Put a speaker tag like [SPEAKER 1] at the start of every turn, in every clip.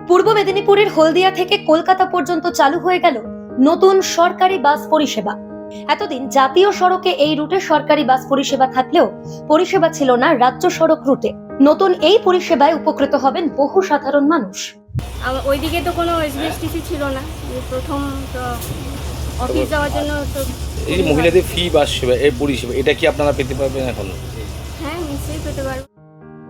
[SPEAKER 1] পূর্ব মেদিনীপুরের হলদিয়া থেকে কলকাতা পর্যন্ত চালু হয়ে গেল নতুন সরকারি বাস পরিষেবা। এতদিন জাতীয় সড়কে এই রুটে সরকারি বাস পরিষেবা থাকলেও পরিষেবা ছিল না রাজ্য সড়ক রুটে। নতুন এই পরিষেবায় উপকৃত হবেন বহু সাধারণ মানুষ।
[SPEAKER 2] ওইদিকে তো কোনো এসবিএসটিসি ছিল না, প্রথম তো অফিস যাওয়ার জন্য তো
[SPEAKER 3] এই যে মহিলাদের ফ্রি বাস সেবা, এই পরিষেবা, এটা কি আপনারা পেতে পারবেন এখন?
[SPEAKER 2] হ্যাঁ, নিশ্চয়ই পেতে পারবো।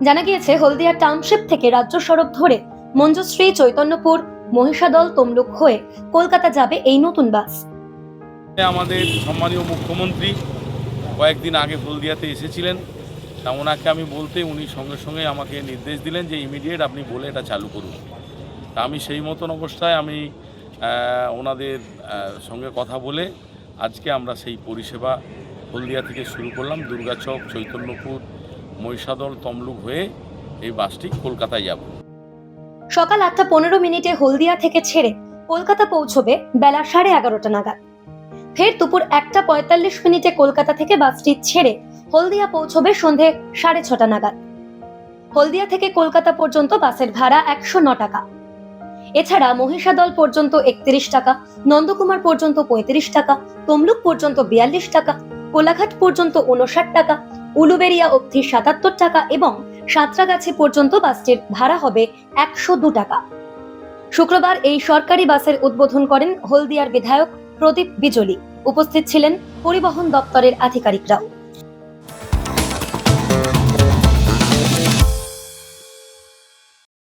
[SPEAKER 1] জানা গিয়েছে হলদিয়া টাউনশিপ থেকে রাজ্য সড়ক ধরে মঞ্জুশ্রী, চৈতন্যপুর, মহিষাদল, তমলুক হয়ে কলকাতা যাবে এই নতুন বাস।
[SPEAKER 4] আমাদের সম্মানীয় মুখ্যমন্ত্রী কয়েকদিন আগে হলদিয়াতে এসেছিলেন, তা ওনাকে আমি বলতে উনি সঙ্গে সঙ্গে আমাকে নির্দেশ দিলেন যে ইমিডিয়েট আপনি বলে এটা চালু করুন। তা আমি সেই মতন অবস্থায় আমি ওনাদের সঙ্গে কথা বলে আজকে আমরা সেই পরিষেবা হলদিয়া থেকে শুরু করলাম। দুর্গাচক, চৈতন্যপুর, মহিষাদল, তমলুক হয়ে এই বাসটি কলকাতায় যাব।
[SPEAKER 1] সকাল 8:15 হলদিয়া থেকে ছেড়ে কলকাতা পৌঁছবে বেলা 11:30 নাগাদ। ফের দুপুর 1:45 কলকাতা থেকে বাসটি ছেড়ে হলদিয়া পৌঁছবে সন্ধে 6:30 নাগাদ। হলদিয়া থেকে কলকাতা পর্যন্ত বাসের ভাড়া 109 টাকা। এছাড়া মহিষাদল পর্যন্ত 31 টাকা, নন্দকুমার পর্যন্ত 35 টাকা, তমলুক পর্যন্ত 42 টাকা, কোলাঘাট পর্যন্ত 59 টাকা, উলুবেড়িয়া অবধি 77 টাকা এবং সাঁতরাগাছি পর্যন্ত বাসটির ভাড়া হবে 102 টাকা। শুক্রবার এই সরকারি বাসের উদ্বোধন করেন হলদিয়ার বিধায়ক প্রদীপ বিজলি। উপস্থিত ছিলেন পরিবহন দপ্তরের আধিকারিকরাও।